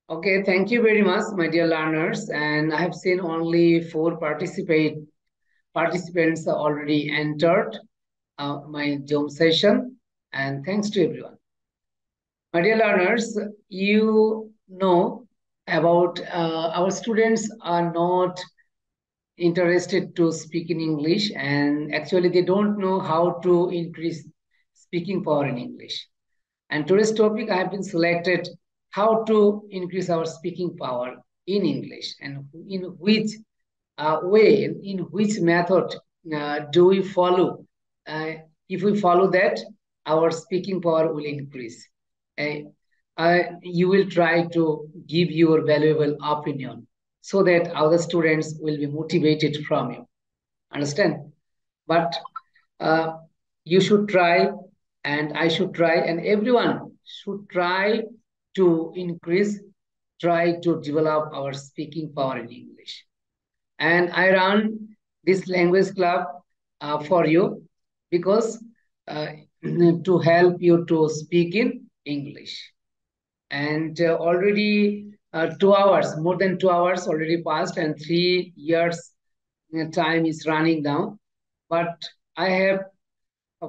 Okay, thank you very much, my dear learners. And I have seen only four participants already entered my Zoom session. And thanks to everyone. My dear learners, you know about our students are not interested to speak in English, and actually they don't know how to increase speaking power in English. And today's topic I have been selected how to increase our speaking power in English and in which way, in which method do we follow. Uh, if we follow that, our speaking power will increase. Uh, you will try to give your valuable opinion so that other students will be motivated from you. Understand? But uh, you should try, and I should try, and everyone should try to increase, try to develop our speaking power in English. And I run this language club for you because uh, to help you to speak in English. And already 2 hours, more than 2 hours already passed, and 3 years time is running down. But I have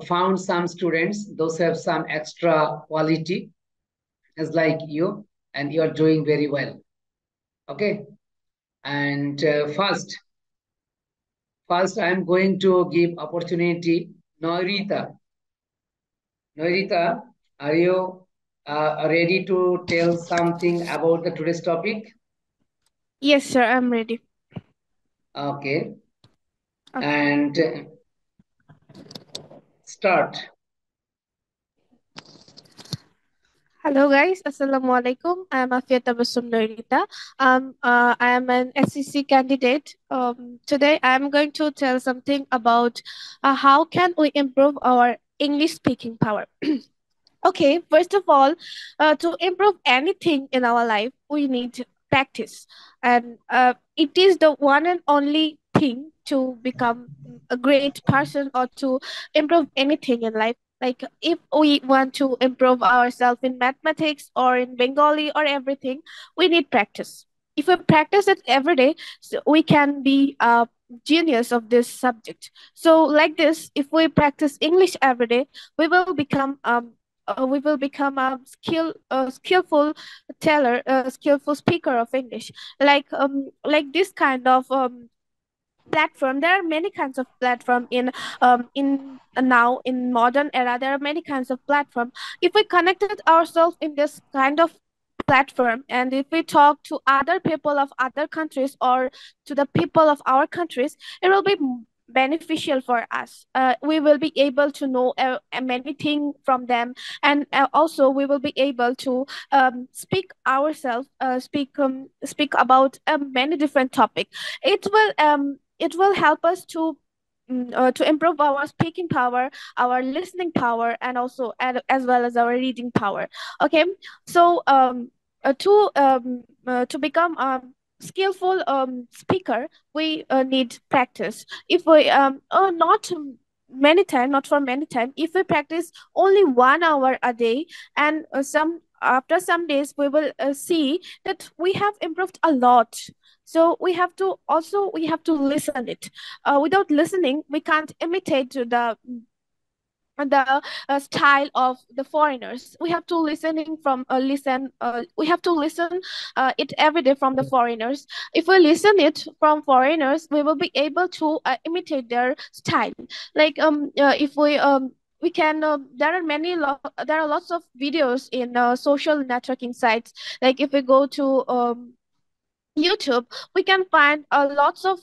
found some students, those have some extra quality, as like you, and you are doing very well. Okay. And first, I'm going to give opportunity Noirita. Noirita, are you ready to tell something about the today's topic? Yes, sir, I'm ready. Okay. Okay. And start. Hello, guys. Assalamualaikum. I am Afia Tabassum Noirita. I am an SCC candidate. Today, I am going to tell something about how can we improve our English speaking power. Okay, first of all, to improve anything in our life, we need practice, and it is the one and only thing to become a great person or to improve anything in life. Like if we want to improve ourselves in mathematics or in Bengali or everything, we need practice. If we practice it every day, so we can be a genius of this subject. So like this, if we practice English every day, we will become a skillful teller, skillful speaker of English. Like this kind of platform. There are many kinds of platform in now in modern era. There are many kinds of platform. If we connected ourselves in this kind of platform, and if we talk to other people of other countries or to the people of our countries, it will be beneficial for us. We will be able to know many things from them, and also we will be able to speak ourselves, speak about many different topics. It will help us to improve our speaking power, our listening power, and also as well as our reading power. Okay, so to become a skillful speaker, we need practice. If we not many time, not for many time, if we practice only 1 hour a day, and some after some days we will see that we have improved a lot. So we have to listen it. Without listening, we can't imitate the style of the foreigners. We have to we have to listen it every day from the foreigners. If we listen it from foreigners, we will be able to imitate their style. Like if we can there are there are lots of videos in social networking sites. Like if we go to YouTube, we can find a lots of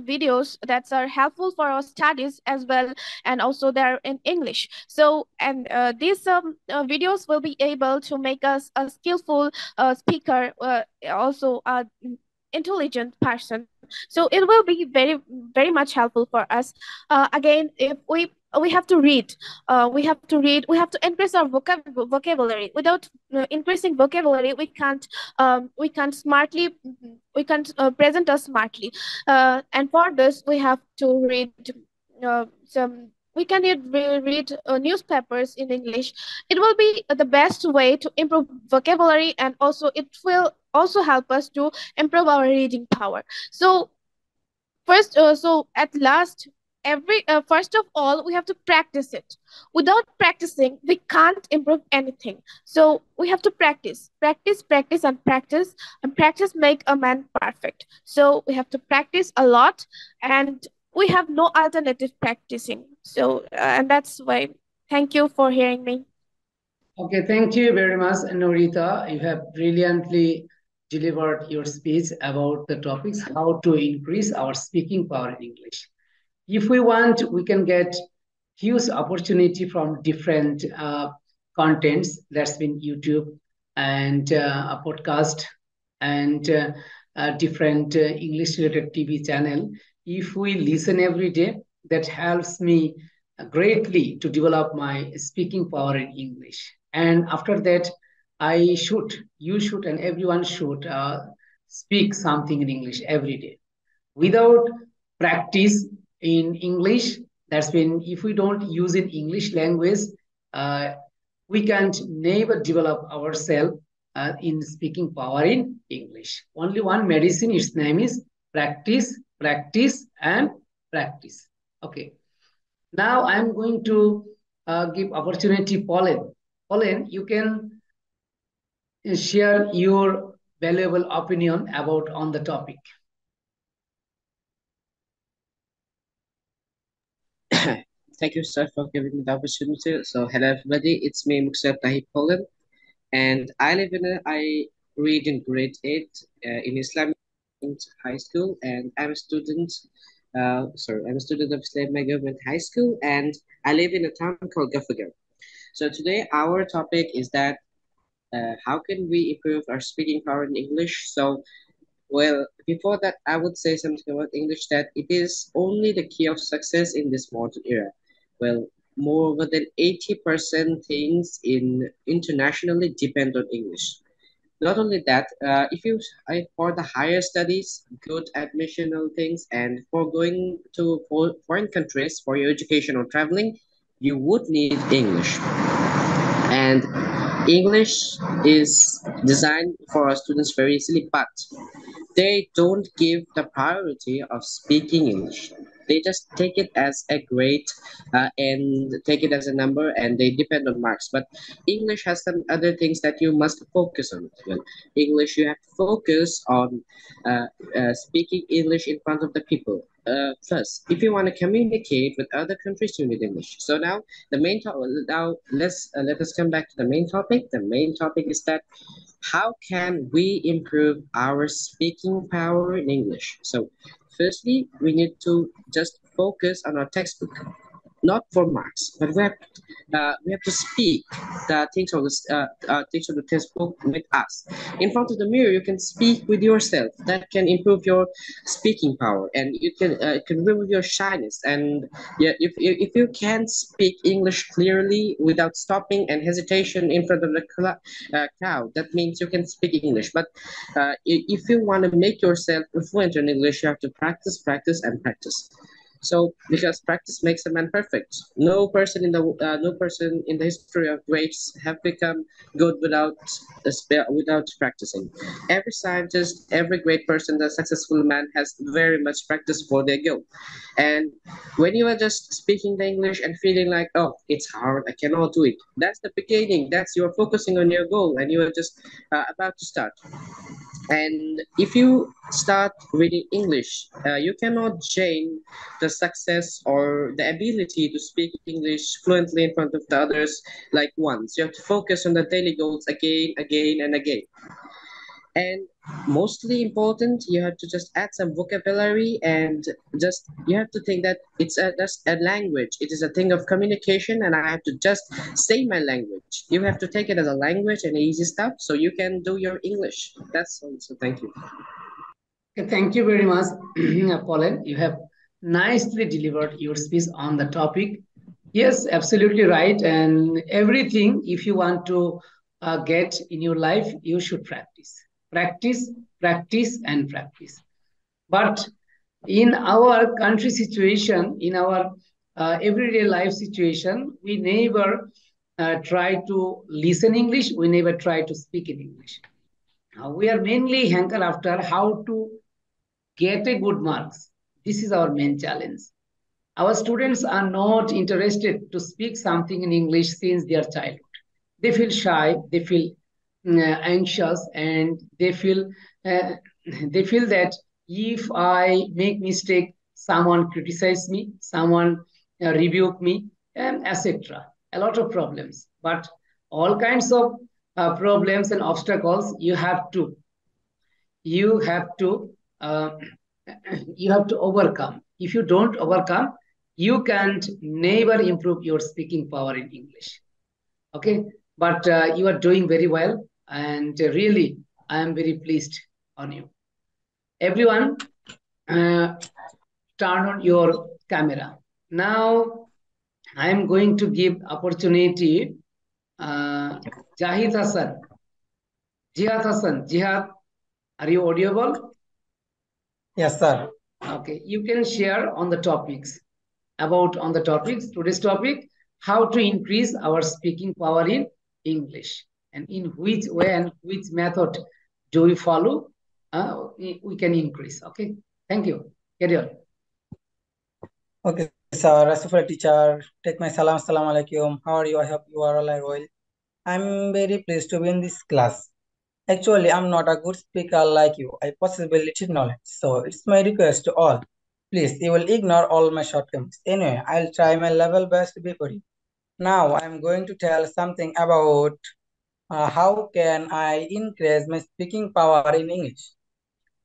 videos that are helpful for our studies as well, and also they're in English. So, and these videos will be able to make us a skillful speaker, also a intelligent person. So it will be very much helpful for us. Again, if we have to read, we have to increase our vocabulary. Without increasing vocabulary, we can't smartly we can't present us smartly. And for this, we have to read some we can read newspapers in English. It will be the best way to improve vocabulary, and also it will also help us to improve our reading power. So so at last, every first of all, we have to practice it. Without practicing, we can't improve anything. So we have to practice, and practice make a man perfect. So we have to practice a lot, and we have no alternative practicing. So and that's why. Thank you for hearing me. Okay, thank you very much, Norita. You have brilliantly delivered your speech about the topics how to increase our speaking power in English. If we want, we can get huge opportunity from different contents. That's been YouTube and a podcast and different English related TV channel. If we listen every day, that helps me greatly to develop my speaking power in English. And after that, you should, and everyone should speak something in English every day. Without practice in English, that's when if we don't use in English language, uh, we can't never develop ourselves in speaking power in English. Only one medicine, its name is practice, practice, and practice. Okay. Now I'm going to give opportunity Pauline. Pauline, you can share your valuable opinion about on the topic. Thank you, sir, for giving me the opportunity. So, hello everybody, it's me, Muksar Tahib Poland, and I read in grade 8 in Islamic high school, and I'm a student of Islamic Government High School, and I live in a town called Gaffagar. So, today our topic is that how can we improve our speaking power in English? So, well, before that, I would say something about English that it is only the key of success in this modern era. Well, more than 80% things in internationally depend on English. Not only that, if you for the higher studies, good admissional things, and for going to foreign countries for your education or traveling, you would need English. And English is designed for our students very easily, but they don't give the priority of speaking English. They just take it as a grade and take it as a number, and they depend on marks. But English has some other things that you must focus on. Well, English, you have to focus on speaking English in front of the people. First, if you want to communicate with other countries, you need English. So now the main topic. Now let us come back to the main topic. The main topic is that how can we improve our speaking power in English? So, firstly, we need to just focus on our textbook, not for marks, but we have to speak the things of the textbook with us. In front of the mirror, you can speak with yourself. That can improve your speaking power, and you can remove your shyness. And yeah, if you can speak English clearly without stopping and hesitation in front of the crowd, that means you can speak English. But if you want to make yourself fluent in English, you have to practice, practice, and practice. So, because practice makes a man perfect. No person in the history of greats have become good without practicing. Every scientist, every great person, the successful man has very much practice for their goal. And when you are just speaking the English and feeling like, oh, it's hard, I cannot do it. That's the beginning. That's you're focusing on your goal, and you are just about to start. And if you start reading English, you cannot gain the success or the ability to speak English fluently in front of the others like once. You have to focus on the daily goals again, again, and again. And mostly important, you have to just add some vocabulary, and just you have to think that just a language. It is a thing of communication, and I have to just say my language. You have to take it as a language and easy stuff, so you can do your English. That's all. So thank you. Okay, thank you very much, Pauline. You have nicely delivered your speech on the topic. Yes, absolutely right. And everything, if you want to get in your life, you should practice. Practice, practice, and practice. But in our country situation, in our everyday life situation, we never try to listen English, we never try to speak in English. We are mainly hanker after how to get a good marks. This is our main challenge. Our students are not interested to speak something in English since their childhood. They feel shy, they feel anxious, and uh, they feel that if I make mistake, someone criticize me, someone rebuke me, and etc. A lot of problems, but all kinds of problems and obstacles you have to uh, you have to overcome. If you don't overcome, you can't never improve your speaking power in English. Okay, but you are doing very well, and really, I am very pleased on you. Everyone, uh, turn on your camera. Now, I am going to give opportunity Jahid Hassan, Jihad Hassan. Jihad, are you audible? Yes, sir. Okay, you can share on the topics on the topics. Today's topic: how to increase our speaking power in English, and in which way and which method do we follow? We can increase. Okay, thank you. Carry on. Okay, sir. Rasufal teacher, take my salam. Assalamu alaikum. How are you? I hope you are all well. I'm very pleased to be in this class. Actually, I'm not a good speaker like you. I possess limited knowledge. So it's my request to all. Please, you will ignore all my shortcomings. Anyway, I'll try my level best before you. Now, I'm going to tell something about how can I increase my speaking power in English.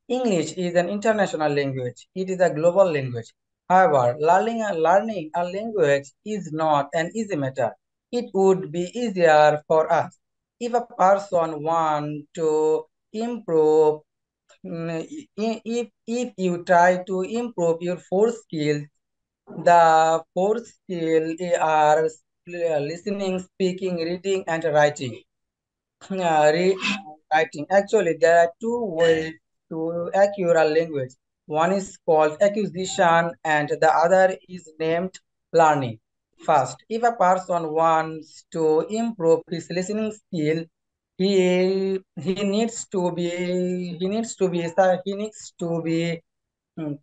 English is an international language. It is a global language. However, learning a language is not an easy matter. It would be easier for us if a person wants to improve. If you try to improve your four skills, the four skills are listening, speaking, reading, and writing. Writing. Actually, there are two ways to acquire a language. One is called acquisition, and the other is named learning. First, if a person wants to improve his listening skill, he needs to be he needs to be mm,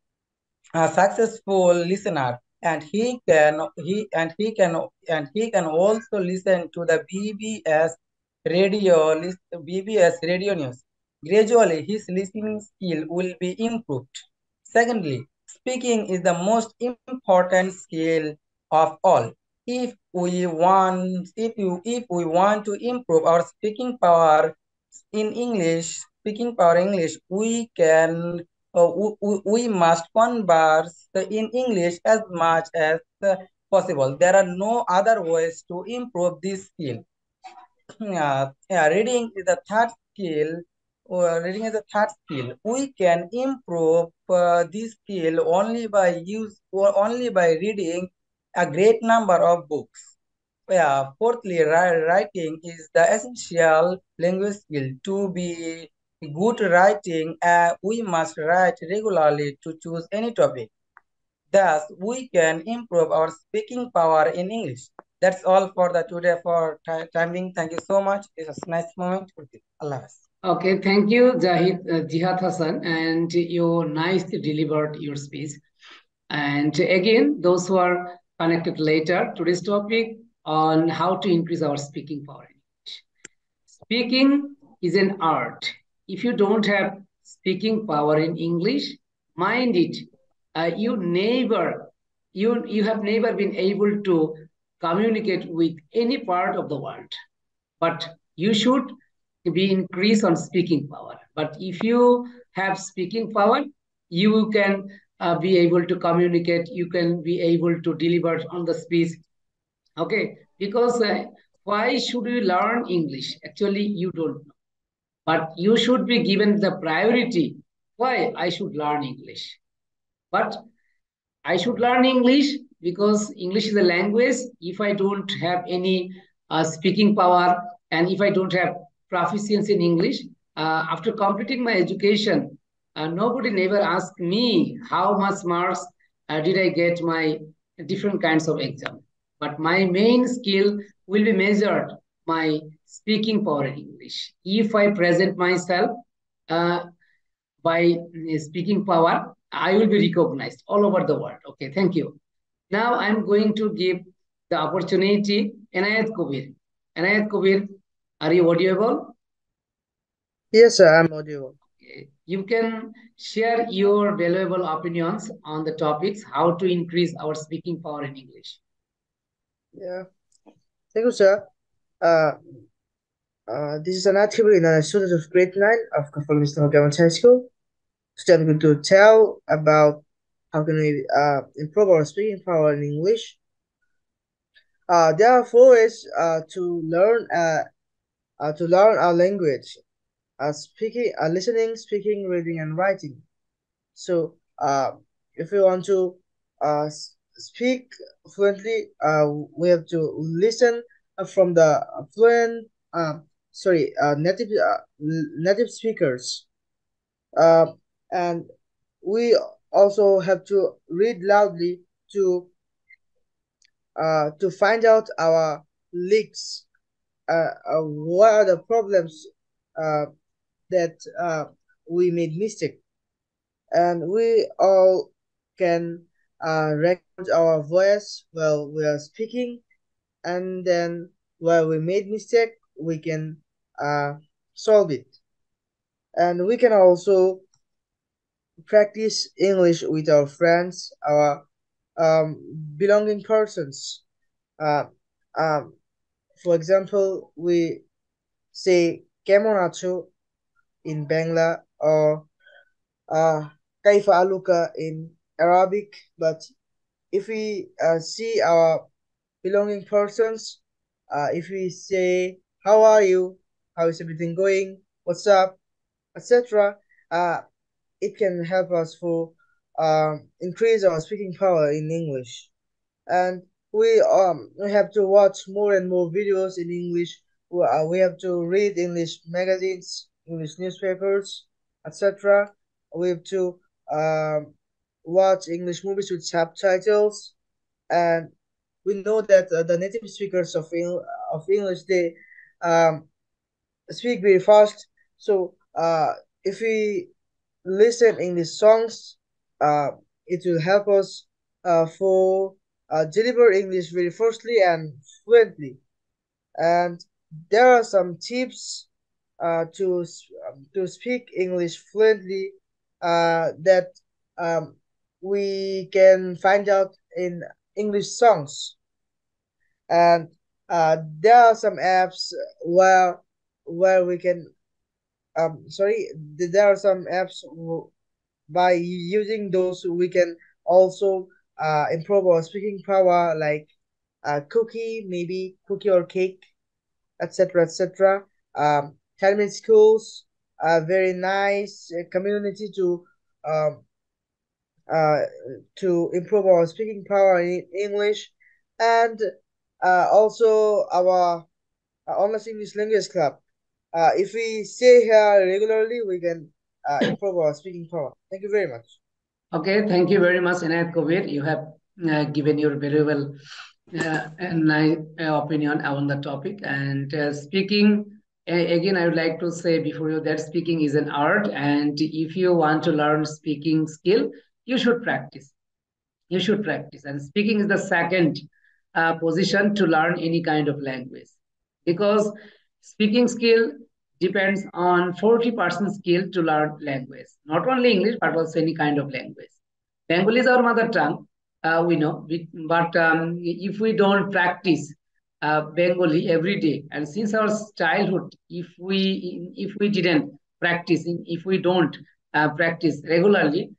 a successful listener, and he can also listen to the BBS radio news. Gradually his listening skill will be improved. Secondly, speaking is the most important skill of all. If we want to improve our speaking power English, we must converse in English as much as possible. There are no other ways to improve this skill. Reading is the third skill. Reading is the third skill. We can improve this skill only by reading a great number of books. Fourthly, writing is the essential language skill. To be good writing, we must write regularly to choose any topic. Thus, we can improve our speaking power in English. That's all for the today for timing. Thank you so much. It was a nice moment with you. Allah Hafiz. Okay, thank you, Jihad Hassan, and you nicely delivered your speech. And again, those who are connected later, today's topic on how to increase our speaking power in English. Speaking is an art. If you don't have speaking power in English, mind it, you have never been able to communicate with any part of the world. But you should be increased on speaking power. But if you have speaking power, you can be able to communicate, you can be able to deliver on the speech. Okay, because why should you learn English? Actually, you don't know. But you should be given the priority. Why I should learn English? But I should learn English because English is a language. If I don't have any speaking power and if I don't have proficiency in English, after completing my education, nobody never asked me how much marks did I get my different kinds of exam. But my main skill will be measured my speaking power in English. If I present myself uh, by speaking power, I will be recognized all over the world. Okay, thank you. Now I'm going to give the opportunity Enayat Kabir. Enayat Kabir, are you audible? Yes, sir, I'm audible. You can share your valuable opinions on the topics how to increase our speaking power in English. Yeah, thank you, sir. Uh, this is Anat Khibrina, a student of grade 9 of Kafal Mr. Government High School. Today I'm going to tell about how can we improve our speaking power in English. There are four ways to learn our language: speaking, listening, speaking, reading, and writing. So, if we want to speak fluently, we have to listen from the fluent, native speakers, uh, and we also have to read loudly to find out our leaks. What are the problems uh, that we made mistake, and we all can record our voice while we are speaking, and then while we made mistake we can uh, solve it, and we can also practice English with our friends, our belonging persons. uh, um, for example, we say kemon acho in Bangla, or kaifa aluka in Arabic. But if we see our belonging persons, if we say, "How are you? How is everything going? What's up?" etc., uh, it can help us for increase our speaking power in English. And we have to watch more and more videos in English. We have to read English magazines, English newspapers, etc. We have to watch English movies with subtitles, and we know that the native speakers of English, they um, speak very fast. So if we listen English songs, uh, it will help us for deliver English very firstly and fluently. And there are some tips to speak English fluently that um, we can find out in English songs. And there are some apps where we can there are some apps by using those we can also improve our speaking power, like cookie, maybe cookie or cake, etc., etc. 10-minute schools, a very nice community um, uh, to improve our speaking power in English. And also our Honest English Language Club. If we stay here regularly, we can improve our speaking power. Thank you very much. Okay, thank you very much, Enayat Kabir. You have given your valuable and nice opinion on the topic. And speaking, again, I would like to say before you that speaking is an art. And if you want to learn speaking skill, you should practice. You should practice. And speaking is the second position to learn any kind of language, because speaking skill depends on 40% skill to learn language, not only English, but also any kind of language. Bengali is our mother tongue, we know, but if we don't practice Bengali every day, and since our childhood, if we didn't practice, if we don't practice regularly,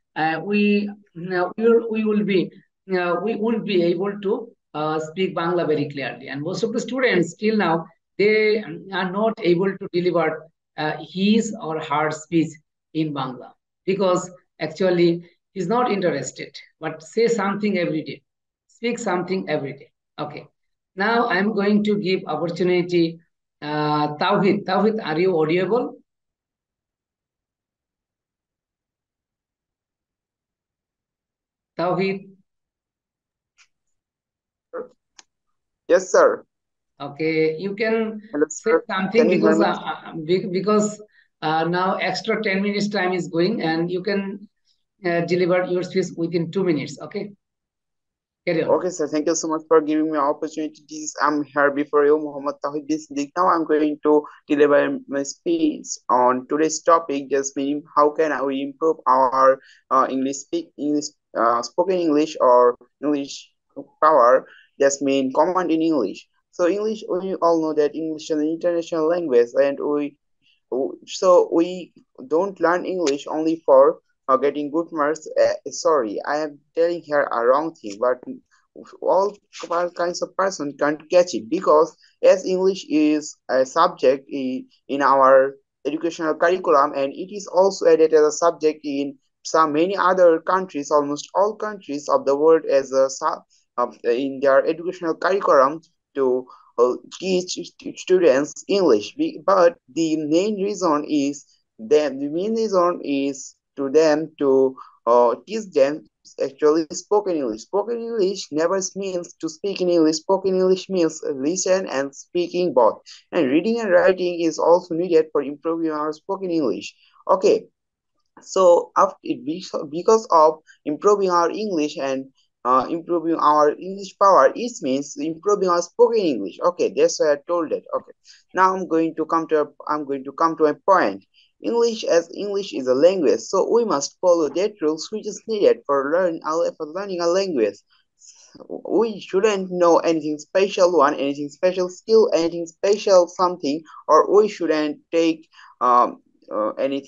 we will be able to speak Bangla very clearly. And most of the students still now, they are not able to deliver his or her speech in Bangla, because actually he's not interested. But say something every day, speak something every day. Okay. Now I'm going to give opportunity Tawhid. Tawhid, are you audible? Tawhid. Yes, sir. Okay, you can Hello, say sir. something Can you hear because me? because now extra 10 minutes time is going, and you can deliver your speech within 2 minutes. Okay, carry on. Okay, sir. Thank you so much for giving me opportunity. I'm here before you, Muhammad Tawhid Bisdik. Now I'm going to deliver my speech on today's topic, just meaning how can we improve our English spoken English or English power. Just mean command in English. So English, we all know that English is an international language, and we don't learn English only for getting good marks. Sorry, I am telling here a wrong thing, but all kinds of person can't catch it because as English is a subject in our educational curriculum, and it is also added as a subject in some many other countries, almost all countries of the world as a in their educational curriculum to teach students English. But the main reason is to them to teach them actually spoken English. Spoken English never means to speak in English. Spoken English means listen and speaking both. And reading and writing is also needed for improving our spoken English. Okay, so because of improving our English and improving our English power, it means improving our spoken English. Okay, that's why I told it. Okay, now I'm going to come to a point. English is a language, so we must follow that rules which is needed for learning a language. We shouldn't know anything special skill, anything special something, or we shouldn't take um, any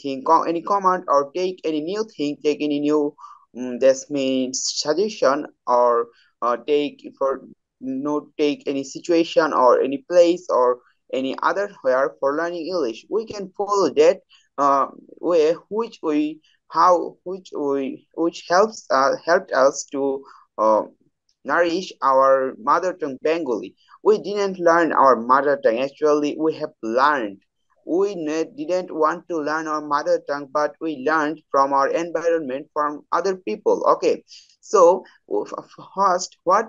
command or take any new thing, take any new this means suggestion or take any situation or any place or any other where for learning English. We can follow that way which helped us to uh, nourish our mother tongue Bengali. We didn't learn our mother tongue. Actually, we have learned. Didn't want to learn our mother tongue, but we learned from our environment, from other people. Okay, so first, we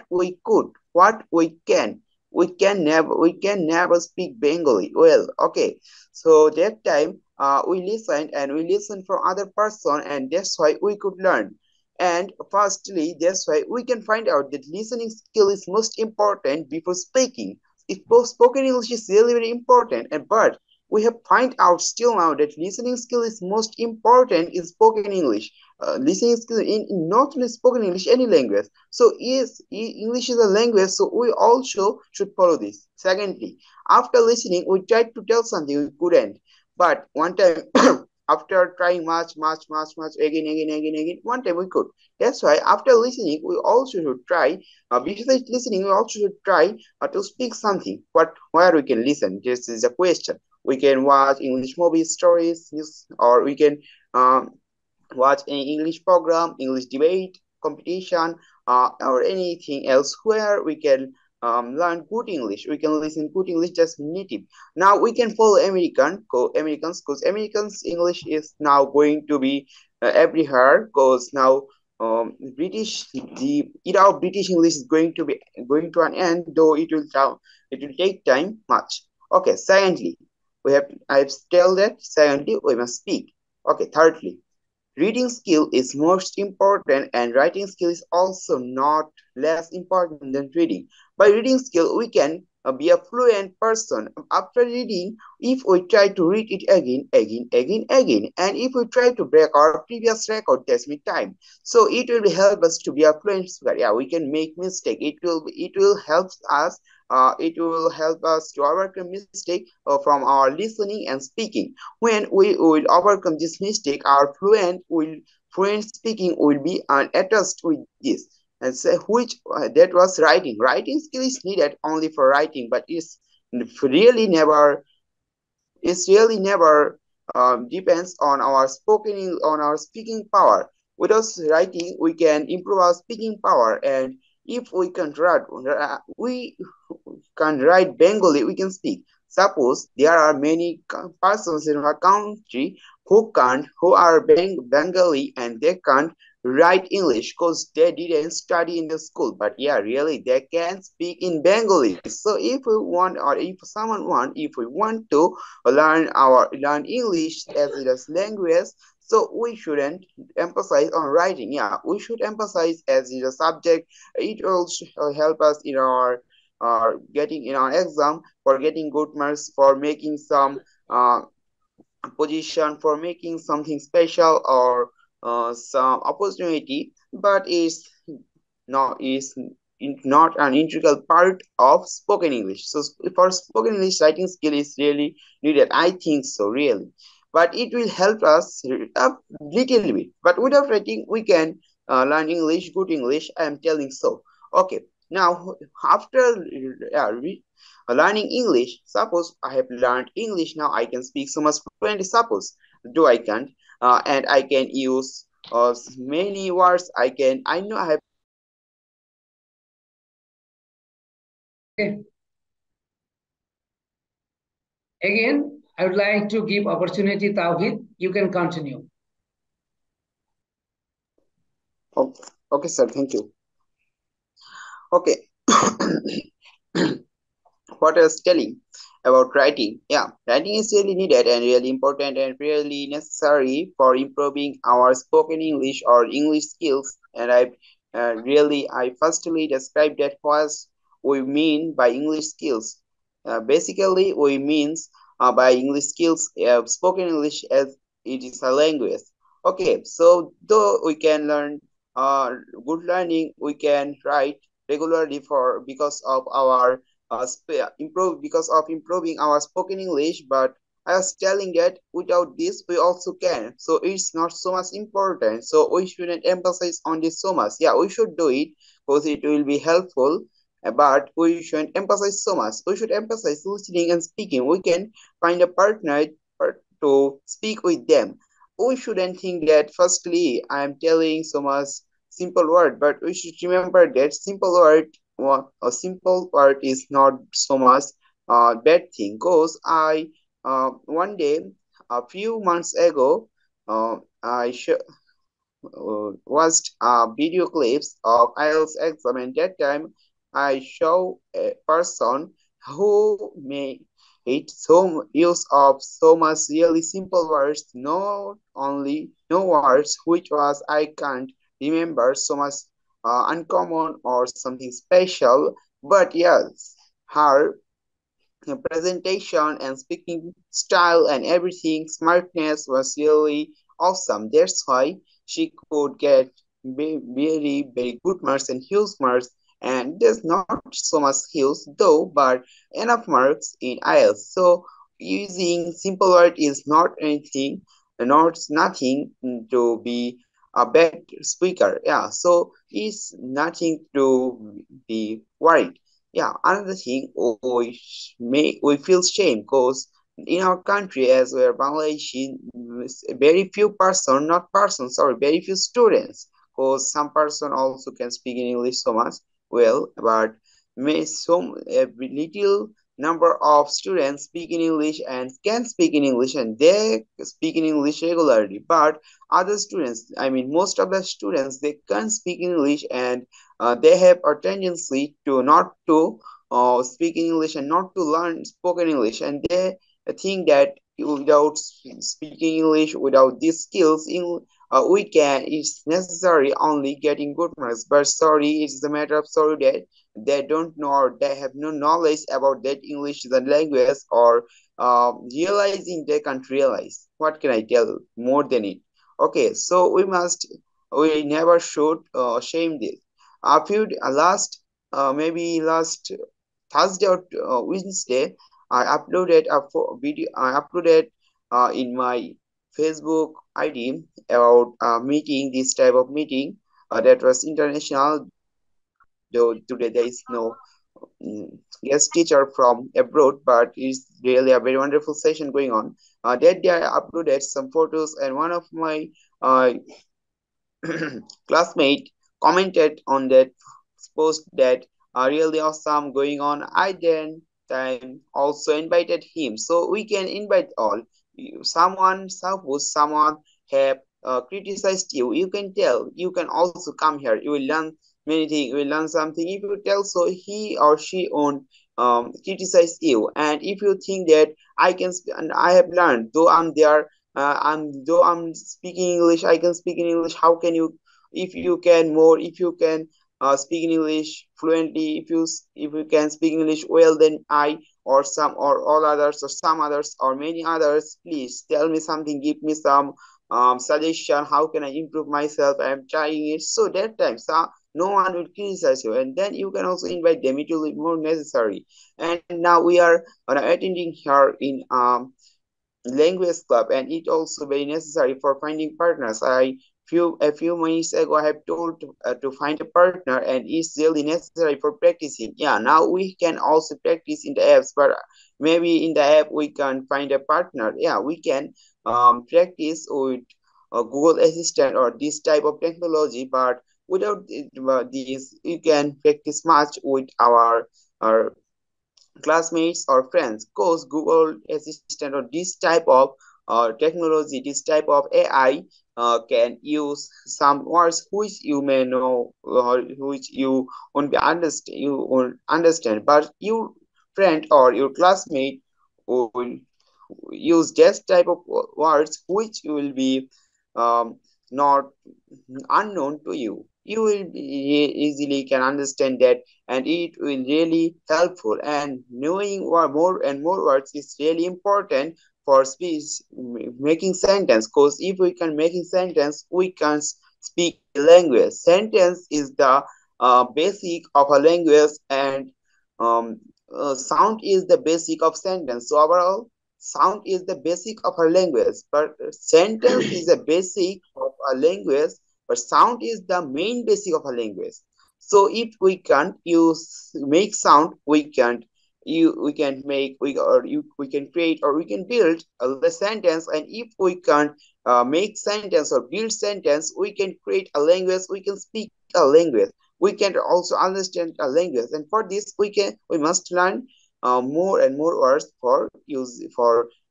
can never speak Bengali well. Okay, so that time we listened from other person, and that's why we could learn. And firstly, that's why we can find out that listening skill is most important before speaking. If spoken English is really very important, and but we have find out still now that listening skill is most important in spoken English. Listening skill in not only spoken English, any language. So yes, English is a language, so we also should follow this. Secondly, after listening, we tried to tell something we couldn't. But one time after trying much again, one time we could. That's why after listening, we also should try. Besides listening, we also should try to speak something. Where we can listen? This is a question. We can watch English movies, stories, news, or we can um, watch any English program, English debate, competition, or anything else where we can learn good English. We can listen good English just native. Now we can follow Americans because Americans English is now going to be everywhere because now the era of British English is going to an end, though it will take time much. Okay, secondly, I've told that secondly we must speak. Okay, thirdly, reading skill is most important, and writing skill is also not less important than reading. By reading skill, we can be a fluent person. After reading, if we try to read it again, and if we try to break our previous record, that's me time. So it will help us to be a fluent speaker. Yeah, we can make mistake. It will help us to overcome mistake from our listening and speaking. When we will overcome this mistake, our fluent speaking will be attached with this. And say which that was writing. Writing skill is needed only for writing, but really never really never depends on on our speaking power. Without writing, we can improve our speaking power, and if we can write Bengali, we can speak. Suppose there are many persons in our country who are Bengali and they can't write English because they didn't study in the school. But yeah, really, they can speak in Bengali. So if we want, or if we want to learn English as it is language, so we shouldn't emphasize on writing. Yeah, we should emphasize as it a subject. It will help us in our getting in our exam for getting good marks, for making some position, for making something special, or some opportunity, but not an integral part of spoken English. So for spoken English, writing skill is really needed. I think so, really. But it will help us a little bit. But without writing, we can learn English, good English. I am telling so. Okay. Now, after learning English, suppose I have learned English, now I can speak so much fluently. Suppose, do I can't, and I can use many words. I know I have. Okay. Again, I would like to give opportunity, Tawhid. You can continue. Oh, okay, sir. Thank you. Okay. What I was telling about writing. Yeah, writing is really needed and really important and really necessary for improving our spoken English or English skills. And I firstly described that what we mean by English skills. Basically, we means by English skills spoken English as it is a language. Okay, so though we can learn good learning, we can write regularly for because of our because of improving our spoken English. But I was telling that without this we also can. So it's not so much important. So we shouldn't emphasize on this so much. Yeah, we should do it because it will be helpful. But we shouldn't emphasize so much. We should emphasize listening and speaking. We can find a partner to speak with them. We shouldn't think that firstly I am telling so much simple word, but we should remember that a simple word is not so much bad thing. Cause I one day a few months ago watched video clips of IELTS exam, and that time I saw a person who made it so use of so much really simple words, no words which was I can't remember so much uncommon or something special. But yes, her presentation and speaking style and everything, smartness was really awesome. That's why she could get very, very good marks and huge marks. And there's not so much huge though, but enough marks in IELTS. So using simple word is not anything, not nothing to be a bad speaker. Yeah, so it's nothing to be worried. Yeah, another thing, we feel shame because in our country, as we are Bangladeshi, very few person, not person, sorry, very few students, because some person also can speak in English so much well, but may some a little number of students speak in English and can speak in English, and they speak in English regularly. But other students, I mean most of the students, they can't speak English, and they have a tendency to not to speak English and not to learn spoken English, and they think that without speaking English, without these skills, we can. It's necessary only getting good marks. But sorry, it's a matter of sorry that they don't know or they have no knowledge about that English is a language, or realizing they can't realize. What can I tell more than it? Okay, so we never should shame this. A few last maybe last Thursday or Wednesday, I uploaded a video. I uploaded in my Facebook ID about meeting, this type of meeting that was international. Though today there is no guest teacher from abroad, but it's really a very wonderful session going on. That day I uploaded some photos, and one of my uh, classmate commented on that post that are really awesome going on. I then time also invited him, so we can invite all. Someone, suppose someone have criticized you, you can tell, you can also come here. You will learn many things. You will learn something. If you tell so, he or she won't criticize you. And if you think that and I have learned, though I'm there, though I'm speaking English, I can speak in English. How can you? If you can more, if you can speak in English fluently, if you can speak English well, then I or some or all others or some others or many others, please tell me something, give me some suggestion, how can I improve myself, I am trying it. So that time no one will criticize you, and then you can also invite them, it will be more necessary. And now we are attending here in language club, and it also very necessary for finding partners. A few minutes ago I have told to find a partner, and it's really necessary for practicing. Yeah, now we can also practice in the apps, but maybe in the app we can find a partner. Yeah, we can practice with Google Assistant or this type of technology, but without this you can practice much with our classmates or friends, because Google Assistant or this type of technology, this type of AI can use some words which you may know or which you won't understand, but your friend or your classmate will use this type of words which will be um, not unknown to you. You will easily can understand that, and it will really helpful. And knowing more and more words is really important for speech making sentence. Because if we can making sentence, we can speak a language. Sentence is the basic of a language, and um, sound is the basic of sentence. So overall, sound is the basic of a language, but sentence is a basic of a language, but sound is the main basic of a language. So if we can't use make sound, we can make we can create or we can build a sentence. And if we can't make sentence or build sentence, we can create a language, we can speak a language, we can also understand a language. And for this we must learn more and more words for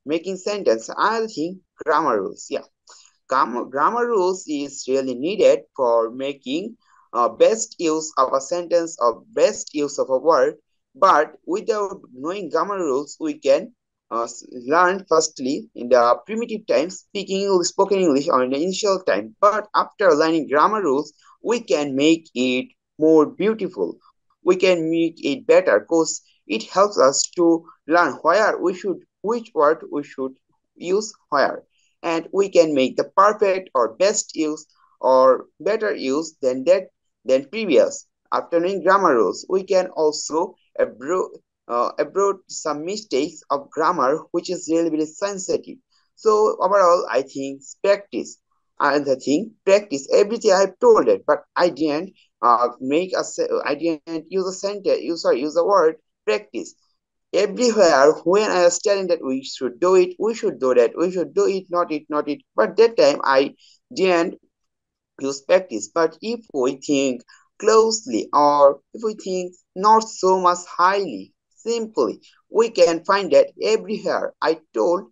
making sentence. Another thing, grammar rules. Yeah, grammar rules is really needed for making best use of a sentence or best use of a word. But without knowing grammar rules, we can learn firstly in the primitive times speaking English, spoken English on the initial time. But after learning grammar rules, we can make it more beautiful. We can make it better because it helps us to learn where we should, which word we should use where, and we can make the perfect or best use or better use than previous. After knowing grammar rules, we can also abroad some mistakes of grammar, which is really very sensitive. So overall, I think practice. Another thing, practice everything I've told it, but I didn't I didn't use a sentence. Use a word practice. Everywhere when I was telling that we should do it, we should do that, we should do it, not it, not it. But that time I didn't use practice. But if we think closely, or if we think not so much highly, simply, we can find that everywhere I told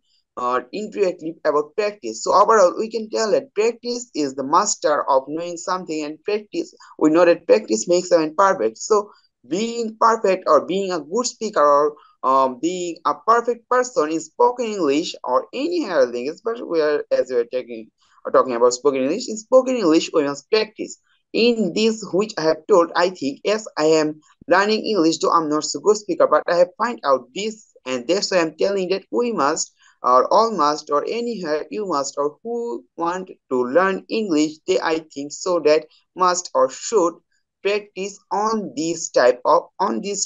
indirectly about practice. So overall, we can tell that practice is the master of knowing something, and practice, we know that practice makes a man perfect. So being perfect or being a good speaker or being a perfect person in spoken English or any other thing, especially as we are talking about spoken English. In spoken English, we must practice. In this, which I have told, I think, yes, I am learning English, though I'm not so good speaker, but I have find out this, and that's why I'm telling that we must, or all must, or anyhow you must, or who want to learn English, they I think so that must or should practice on this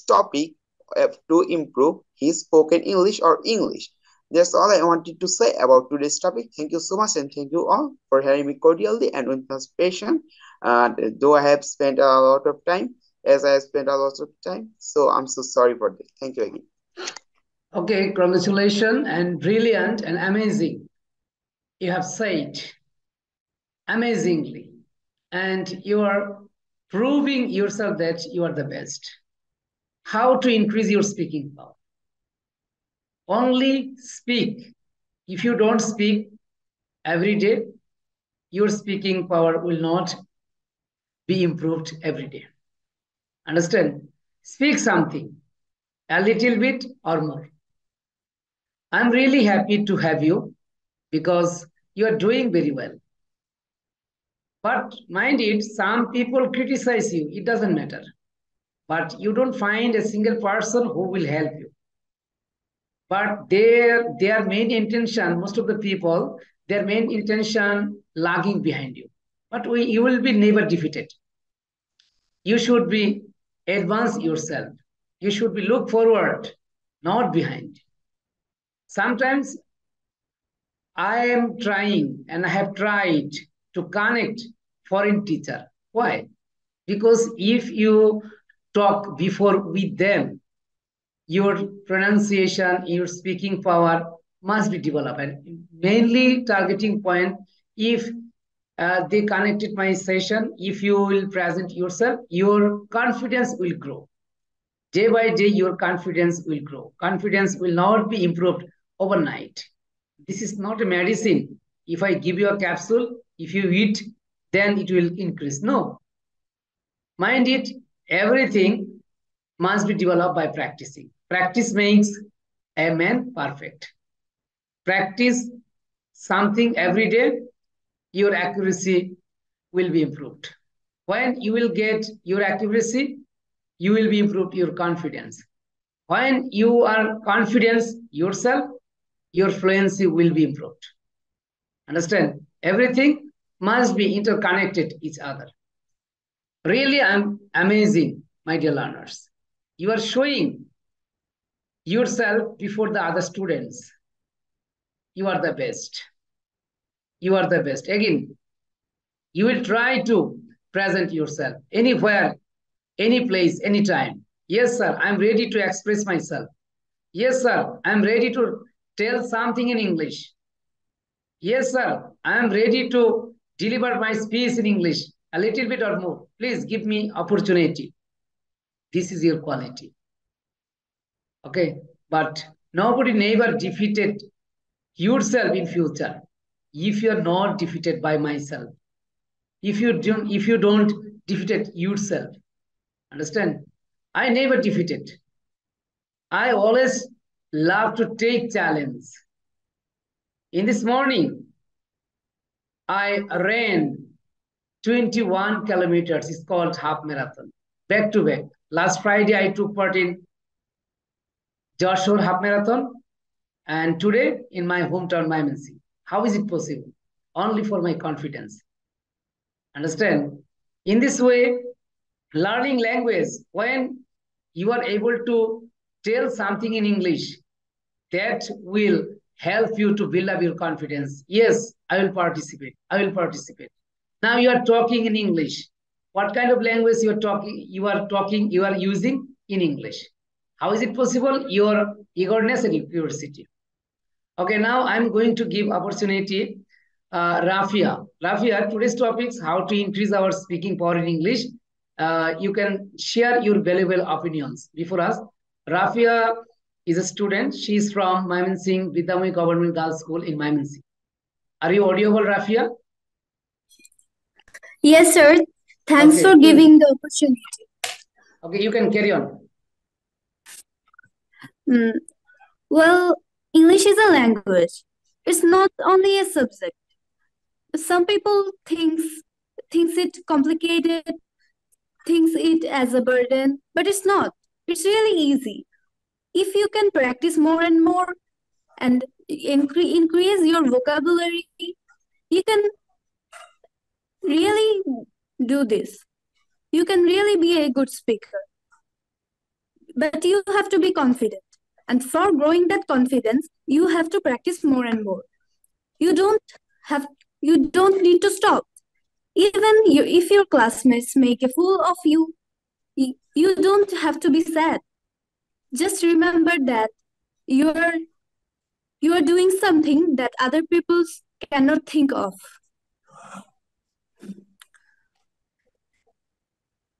topic to improve his spoken English or English. That's all I wanted to say about today's topic. Thank you so much, and thank you all for hearing me cordially and with much patience. Though I have spent a lot of time, as I have spent a lot of time, so I'm so sorry for this. Thank you again. Okay, congratulations and brilliant and amazing. You have said amazingly, and you are proving yourself that you are the best. How to increase your speaking power? Only speak. If you don't speak every day, your speaking power will not be improved every day. Understand? Speak something, a little bit or more. I'm really happy to have you because you are doing very well. But mind it, some people criticize you. It doesn't matter. But you don't find a single person who will help you. But their main intention, most of the people, their main intention lagging behind you. But you will be never defeated. You should be advance yourself. You should be look forward, not behind. Sometimes I am trying and I have tried to connect foreign teacher. Why? Because if you talk before with them, your pronunciation, your speaking power must be developed. And mainly targeting point, if they connected my session, if you will present yourself, your confidence will grow. Day by day, your confidence will grow. Confidence will not be improved overnight. This is not a medicine. If I give you a capsule, if you eat, then it will increase. No. Mind it, everything must be developed by practicing. Practice makes a man perfect. Practice something every day, your accuracy will be improved. When you will get your accuracy, you will be improved your confidence. When you are confident yourself, your fluency will be improved. Understand? Everything must be interconnected each other. Really, I'm amazing, my dear learners. You are showing yourself before the other students. You are the best. You are the best. Again, you will try to present yourself anywhere, any place, anytime. Yes, sir, I'm ready to express myself. Yes, sir, I'm ready to tell something in English. Yes, sir, I'm ready to deliver my speech in English, a little bit or more. Please give me opportunity. This is your quality. Okay, but nobody never defeated yourself in future if you're not defeated by myself. If you don't defeated yourself. Understand? I never defeated. I always love to take challenge. In this morning, I ran 21 kilometers. It's called half marathon. Back to back. Last Friday, I took part in Joshua half marathon. And today, in my hometown, Mymensingh. How is it possible? Only for my confidence. Understand? In this way, learning language, when you are able to tell something in English, that will help you to build up your confidence. Yes, I will participate. I will participate. Now you are talking in English. What kind of language you are using in English? How is it possible? Your eagerness and curiosity. Okay, now I'm going to give opportunity Rafia. Rafia, today's topic is how to increase our speaking power in English. You can share your valuable opinions before us. Rafia is a student. She is from Mymensingh Vidyamoy Government Girls School in Mymensingh. Are you audible, Rafia? Yes, sir. Thanks Okay, for please. giving the opportunity. Okay, you can carry on. Well, English is a language. It's not only a subject. Some people thinks it complicated, thinks it as a burden, but it's not. It's really easy. If you can practice more and more and increase your vocabulary, you can really do this. You can really be a good speaker. But you have to be confident. And for growing that confidence, you have to practice more and more. You don't need to stop. Even if your classmates make a fool of you, you don't have to be sad. Just remember that you are doing something that other people cannot think of.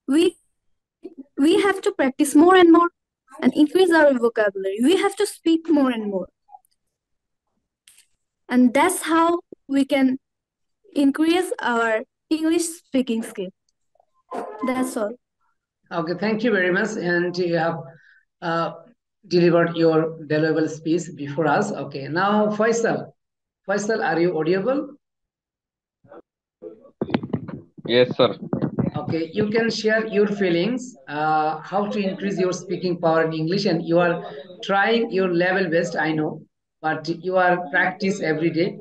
We have to practice more and more and increase our vocabulary. We have to speak more and more. And that's how we can increase our English speaking skill. That's all. Okay, thank you very much. And you have delivered your valuable speech before us. Okay, now Faisal. Faisal, are you audible? Yes, sir. Okay, you can share your feelings, how to increase your speaking power in English, and you are trying your level best, I know, but you are practice every day.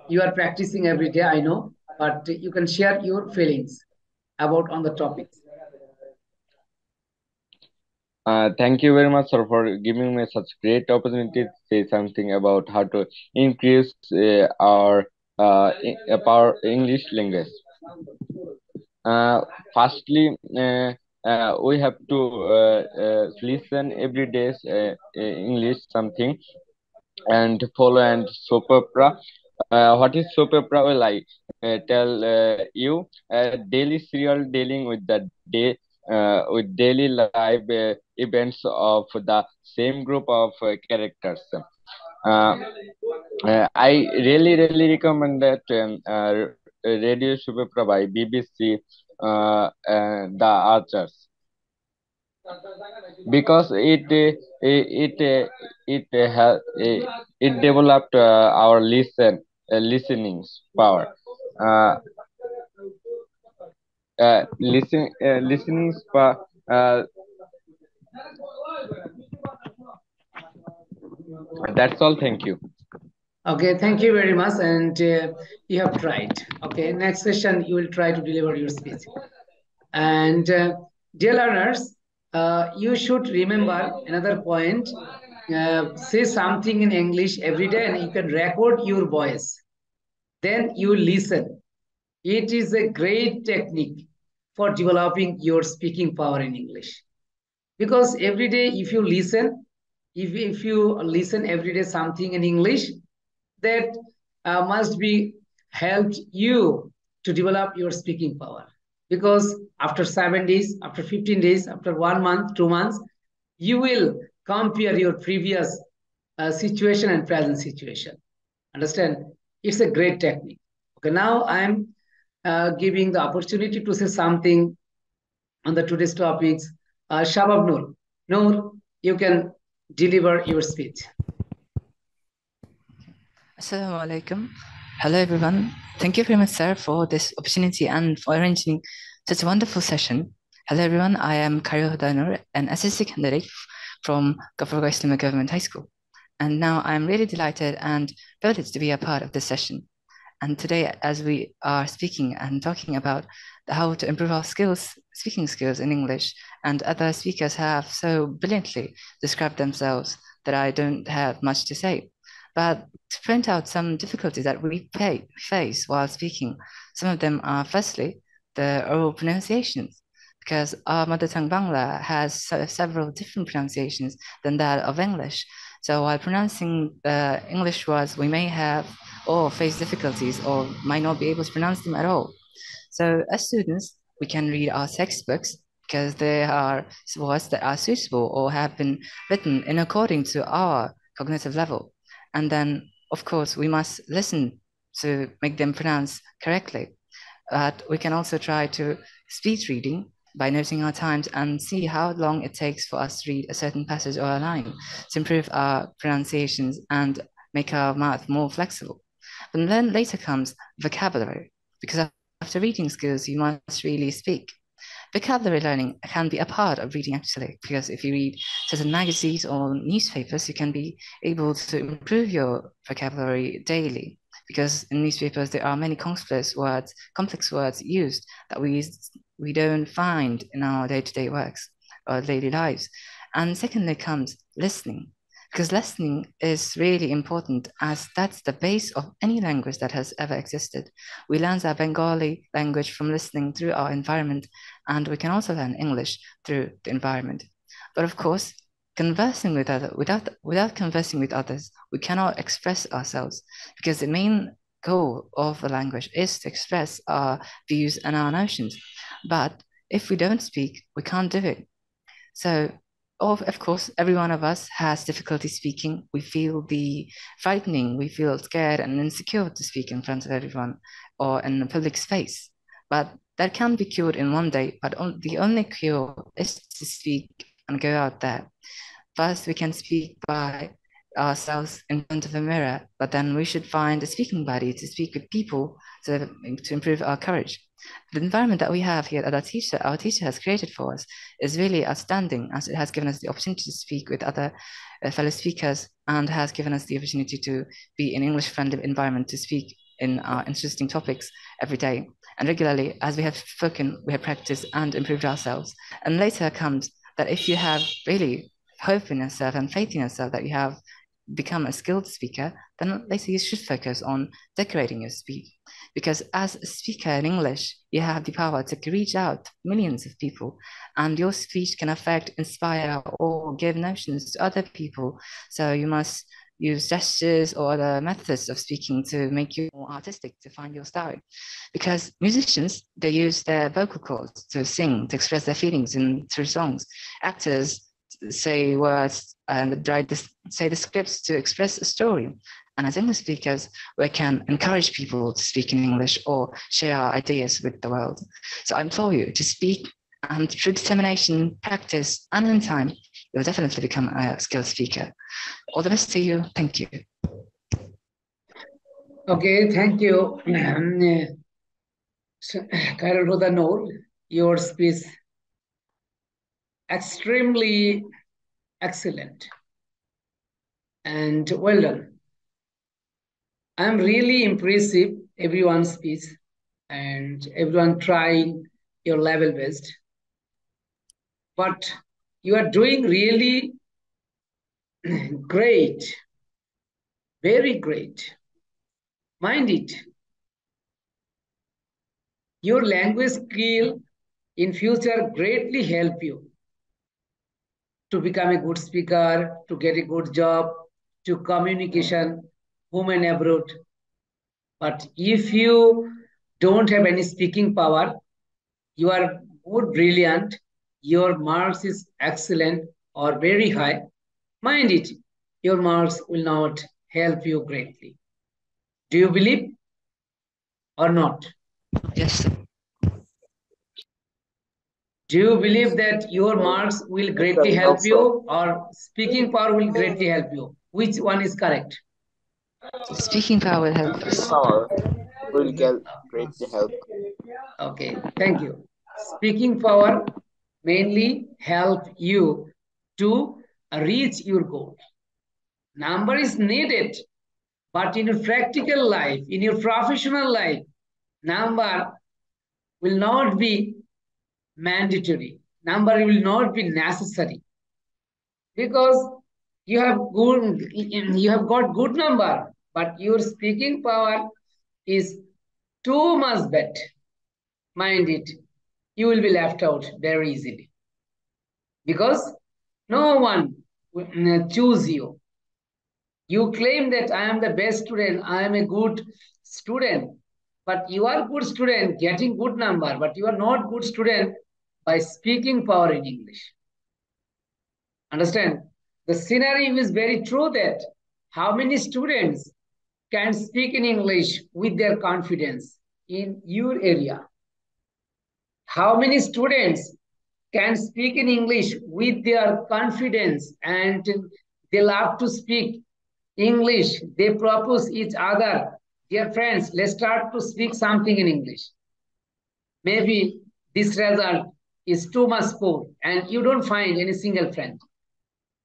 You are practicing every day, I know, but you can share your feelings about on the topics. Thank you very much, sir, for giving me such great opportunity to say something about how to increase our power English language. Firstly, we have to listen every day English something and follow and soap opera. What is soap opera? Well, I tell you daily serial dealing with the day with daily life events of the same group of characters. Uh, I really recommend that Radio Soap Opera by BBC, The Archers, because it developed our listening power. Uh, Listening power. That's all. Thank you. Okay, thank you very much, and you have tried. Okay, next session you will try to deliver your speech. And dear learners, you should remember another point. Say something in English every day, and you can record your voice. Then you listen. It is a great technique for developing your speaking power in English. Because every day, if you listen, if you listen every day something in English, that must be helped you to develop your speaking power. Because after 7 days, after 15 days, after 1 month, 2 months, you will compare your previous situation and present situation. Understand? It's a great technique. Okay, now I'm giving the opportunity to say something on the today's topics. Shabab Noor. Noor, you can deliver your speech. Assalamu alaikum. Hello, everyone. Thank you very much, sir, for this opportunity and for arranging such a wonderful session. Hello, everyone. I am Kario Hudainur, an SSC candidate from Gafurga Islamic Government High School. And now I'm really delighted and privileged to be a part of this session. And today, as we are speaking and talking about how to improve our skills, speaking skills in English, and other speakers have so brilliantly described themselves that I don't have much to say. But to point out some difficulties that we face while speaking, some of them are firstly, the oral pronunciations, because our mother tongue Bangla has several different pronunciations than that of English. So while pronouncing the English words, we may have or face difficulties or might not be able to pronounce them at all. So as students, we can read our textbooks because they are words that are suitable or have been written in according to our cognitive level. And then, of course, we must listen to make them pronounce correctly. But we can also try to speed reading by noting our times and see how long it takes for us to read a certain passage or a line to improve our pronunciations and make our mouth more flexible. But then later comes vocabulary, because after reading skills, you must really speak. Vocabulary learning can be a part of reading actually, because if you read certain magazines or newspapers, you can be able to improve your vocabulary daily. Because in newspapers, there are many complex words used that we don't find in our day-to-day works or daily lives. And secondly comes listening, because listening is really important as that's the base of any language that has ever existed. We learn our Bengali language from listening through our environment, and we can also learn English through the environment. But of course, conversing with without conversing with others, we cannot express ourselves, because the main goal of the language is to express our views and our notions. But if we don't speak, we can't do it. So of course, every one of us has difficulty speaking. We feel the frightening, we feel scared and insecure to speak in front of everyone or in a public space. But that can be cured in one day, but the only cure is to speak and go out there. First, we can speak by ourselves in front of a mirror, but then we should find a speaking buddy to speak with people to improve our courage. The environment that we have here at our teacher has created for us is really outstanding, as it has given us the opportunity to speak with other fellow speakers and has given us the opportunity to be in English-friendly environment to speak in our interesting topics every day. And regularly, as we have spoken, we have practiced and improved ourselves. And later comes that if you have really hope in yourself and faith in yourself that you have become a skilled speaker, then later you should focus on decorating your speech. Because as a speaker in English, you have the power to reach out to millions of people, and your speech can affect, inspire, or give notions to other people. So you must use gestures or other methods of speaking to make you more artistic, to find your style. Because musicians, they use their vocal cords to sing, to express their feelings through songs. Actors say words and say the scripts to express a story. And as English speakers, we can encourage people to speak in English or share our ideas with the world. So I implore you to speak, and through determination, practice, and in time, you'll definitely become a skilled speaker. All the best to you. Thank you. Okay, thank you. Khairul Noor, your speech extremely excellent and well done. I'm really impressive, everyone's speech, and everyone trying your level best. But you are doing really great, very great. Mind it, your language skill in future greatly help you to become a good speaker, to get a good job, to communication, home and abroad. But if you don't have any speaking power, you are more brilliant, your marks is excellent or very high, mind it, your marks will not help you greatly. Do you believe or not? Yes, sir. Do you believe that your marks will greatly help you or speaking power will greatly help you? Which one is correct? Speaking power will help us. Power will greatly help. Okay, thank you. Speaking power mainly help you to reach your goal. Number is needed, but in your practical life, in your professional life, number will not be mandatory. Number will not be necessary because you have got good number, but your speaking power is too much bad. Mind it, you will be left out very easily because no one will choose you. You claim that I am the best student, I am a good student, but you are good student getting good number, but you are not good student by speaking power in English. Understand? The scenario is very true that how many students can speak in English with their confidence in your area? How many students can speak in English with their confidence and they love to speak English? They propose each other, dear friends, let's start to speak something in English. Maybe this result is too much poor and you don't find any single friend.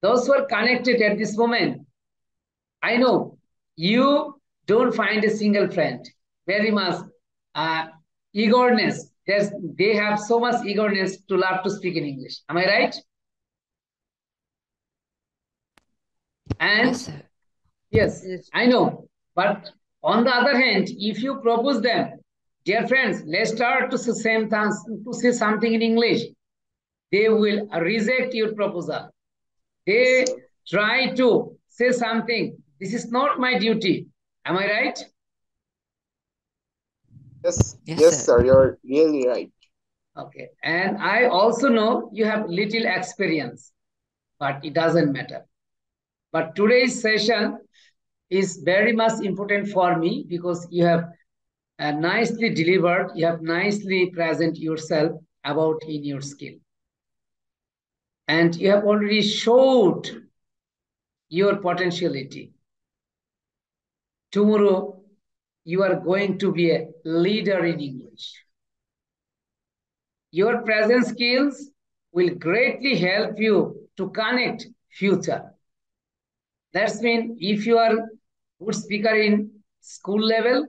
Those who are connected at this moment, I know you don't find a single friend. Very much eagerness. They have so much eagerness to love to speak in English. Am I right? And yes, I know. But on the other hand, if you propose them, dear friends, let's start to say something in English, they will reject your proposal. They try to say something. This is not my duty. Am I right? Yes, sir, you're really right. Okay. And I also know you have little experience. but it doesn't matter. But today's session is very much important for me because you have nicely delivered, you have nicely present yourself about in your skill. And you have already showed your potentiality. Tomorrow, you are going to be a leader in English. Your present skills will greatly help you to connect future. That's mean if you are good speaker in school level,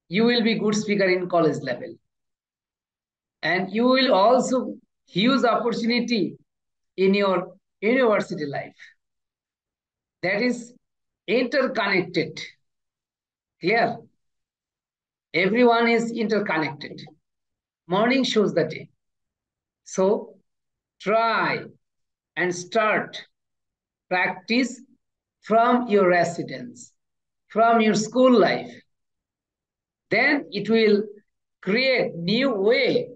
you will be good speaker in college level. And you will also huge opportunity in your university life. That is interconnected. Clear? Everyone is interconnected. Morning shows the day. So try and start practice from your residence, from your school life. Then it will create new way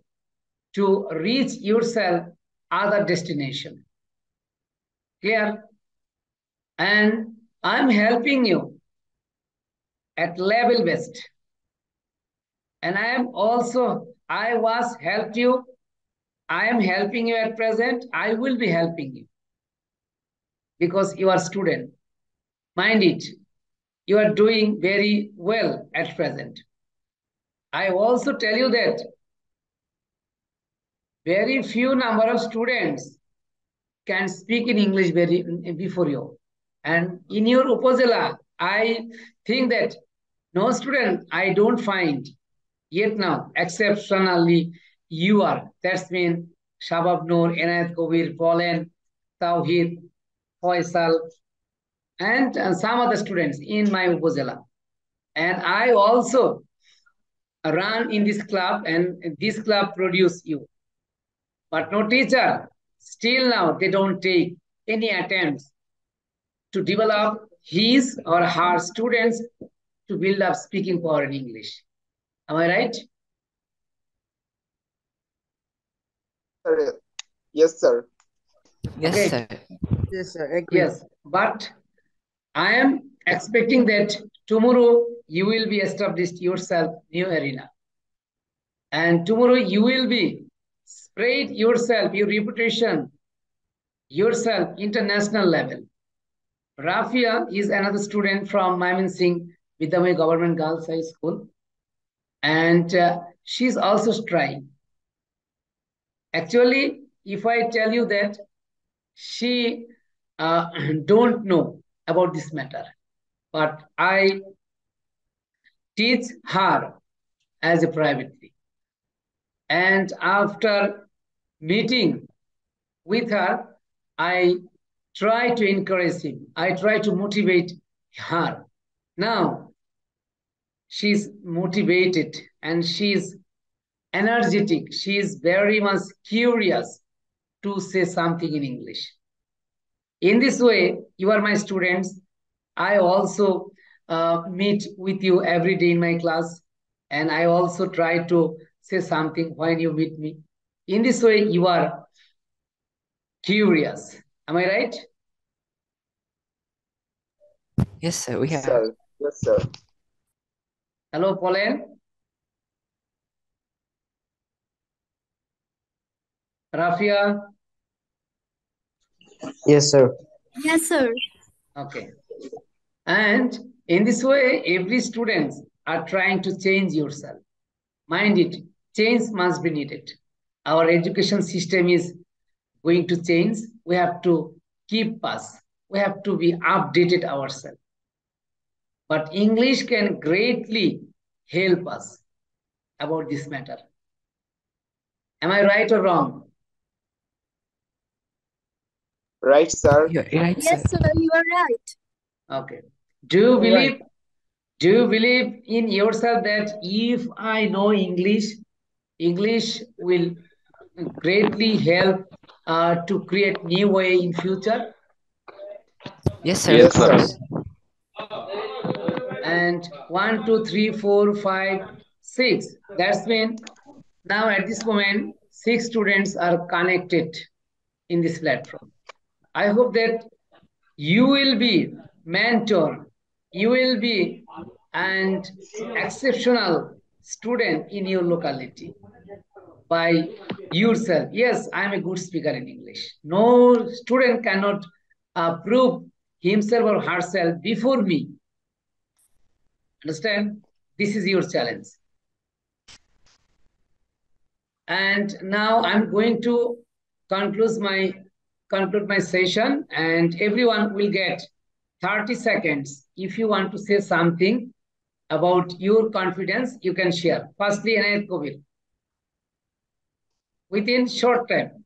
to reach yourself other destination. Clear? And I'm helping you at level based. And I was helped you. I am helping you at present. I will be helping you because you are student. Mind it, you are doing very well at present. I also tell you that very few number of students can speak in English before you. And in your Upazila, I think that no student I don't find yet now, exceptionally you are. That's mean Shabab Noor, Enayat Kobir, Pauline, Tawhid, Faisal, and some other students in my Upazila. And I also run in this club, and this club produce you. But no teacher, still now they don't take any attempts to develop his or her students to build up speaking power in English. Am I right? Yes, sir. Yes, Okay. sir. Yes, sir. Agree. Yes, but I am expecting that tomorrow you will be established yourself new arena. And tomorrow you will be spread yourself, your reputation, yourself international level. Rafia is another student from Mymensingh Vidyamoy Government Girls High School. And she's also trying. Actually, if I tell you that she don't know about this matter, but I teach her as a privately. And after meeting with her, I try to encourage him. I try to motivate her. Now, she's motivated and she's energetic. She is very much curious to say something in English. In this way, you are my students. I also meet with you every day in my class, and I also try to say something when you meet me. In this way, you are curious. Am I right? Yes, sir. We Yes, have. sir. Yes, sir. Hello, Pauline. Rafia. Yes, sir. Yes, sir. Okay. And in this way, every students are trying to change yourself. Mind it, change must be needed. Our education system is going to change. We have to keep us. We have to be updated ourselves. But English can greatly help us about this matter. Am I right or wrong? Right, sir. You're right, Yes, sir. sir, you are right. Okay. Do you believe in yourself that if I know English, English will greatly help to create new way in future? Yes, sir. Yes, Of sir. course. And 1, 2, 3, 4, 5, 6. That's mean now at this moment, 6 students are connected in this platform. I hope that you will be mentor, you will be an exceptional student in your locality by yourself. Yes, I am a good speaker in English. No student cannot prove himself or herself before me. Understand? This is your challenge. And now I'm going to conclude my session, and everyone will get 30 seconds. If you want to say something about your confidence, you can share. Firstly, Anayat Kovil, within short time.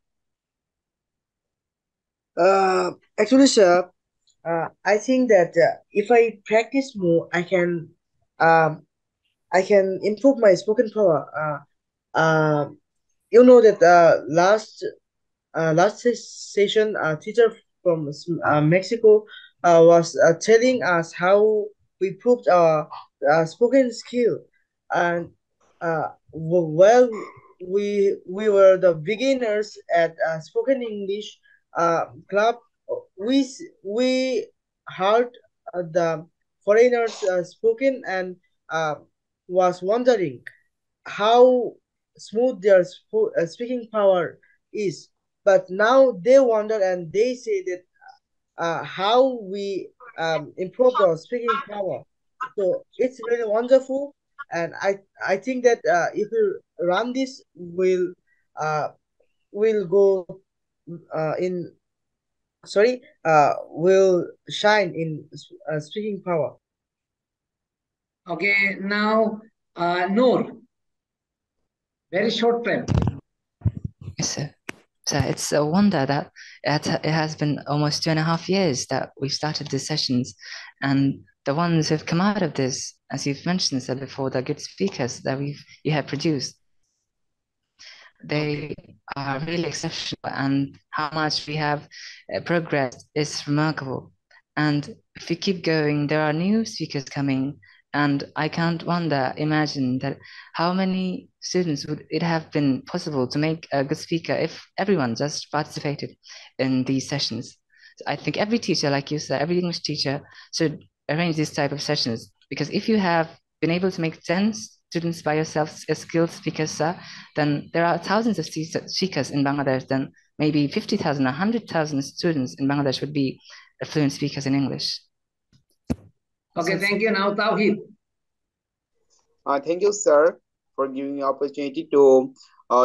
Actually, sir, I think that if I practice more, um, I can improve my spoken power. You know that last session, a teacher from Mexico was telling us how we improved our spoken skill, and while we were the beginners at spoken English club, we heard the foreigners spoken and uh, was wondering how smooth their speaking power is. But now they wonder and they say that how we improved our speaking power. So it's really wonderful, and I think that if we run this, uh, will go in sorry will shine in speaking power. Okay, now Noor, very short time. Yes, sir. So it's a wonder that it has been almost 2.5 years that we've started these sessions, and the ones who've come out of this, as you've mentioned, sir, before, the good speakers that you have produced, they are really exceptional, and how much we have progressed is remarkable. And if we keep going, there are new speakers coming, and I can't imagine that how many students would it have been possible to make a good speaker if everyone just participated in these sessions. So I think every teacher, like you said, every English teacher should arrange this type of sessions, because if you have been able to make 10 students by yourself as skilled speakers, then there are thousands of speakers in Bangladesh, then maybe 50,000 or 100,000 students in Bangladesh would be fluent speakers in English. Okay, thank you. Now, Tawheed. Thank you, sir, for giving me opportunity to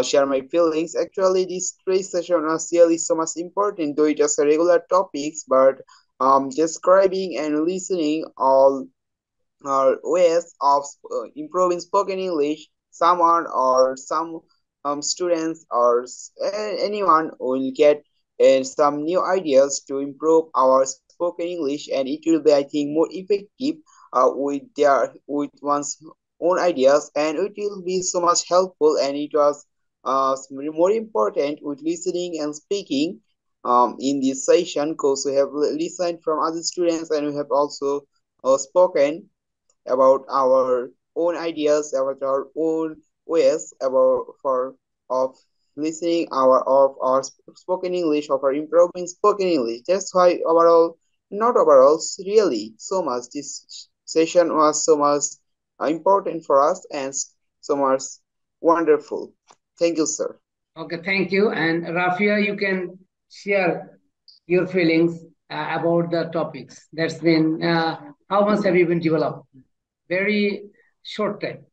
share my feelings. Actually, this three session was really so much important, though it is a regular topics, but describing and listening all ways of improving spoken English. Someone or some students or anyone will get some new ideas to improve our spoken English, and it will be, I think, more effective with one's own ideas, and it will be so much helpful. And it was more important with listening and speaking in this session, because we have listened from other students and we have also spoken about our own ideas, about our own ways of listening of our spoken English, of our improving spoken English. That's why overall, not overall, really so much this session was so much important for us and so much wonderful. Thank you, sir. Okay, thank you. And Rafia, you can share your feelings about the topics. That's been, how much have you been developed? Very short time.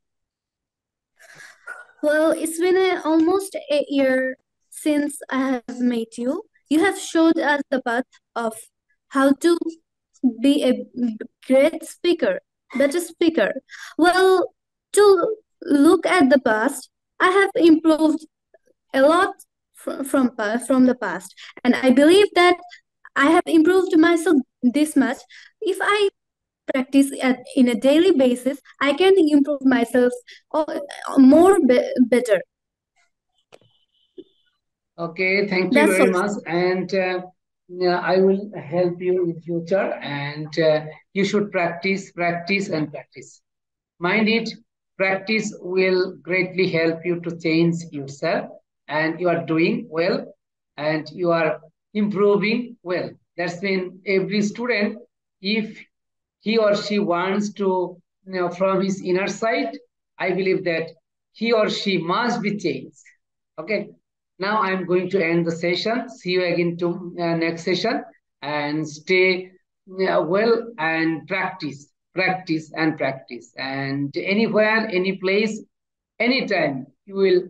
Well, it's been almost a year since I have met you. You have showed us the path of how to be a great speaker, better speaker. Well, to look at the past, I have improved a lot from the past, and I believe that I have improved myself this much. If I practice in a daily basis, I can improve myself better. Okay, thank you very much. And I will help you in future, and you should practice, practice, and practice. Mind it, practice will greatly help you to change yourself, and you are doing well, and you are improving well. That's mean every student, if he or she wants to, from his inner side, I believe that he or she must be changed. Okay. Now I'm going to end the session. See you again to next session, and stay well and practice, practice and practice. And anywhere, any place, anytime, you will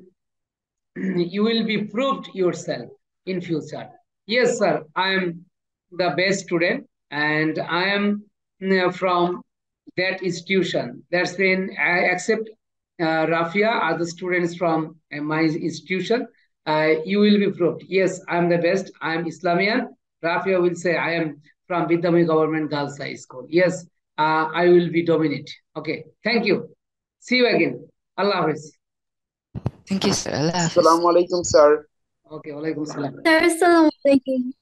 you will be proved yourself in future. Yes, sir, I am the best student, and I am from that institution. That's when I accept Rafia, other students from my institution. You will be proved. Yes, I am the best. I am Islamian. Rafia will say I am from Bidami Government Girls High School. Yes, I will be dominant. Okay, thank you. See you again. Allah Hafiz. Thank you, sir. Allah Hafiz. Assalamu alaikum, sir. Okay, walaikum salam. Sir, assalamu alaikum.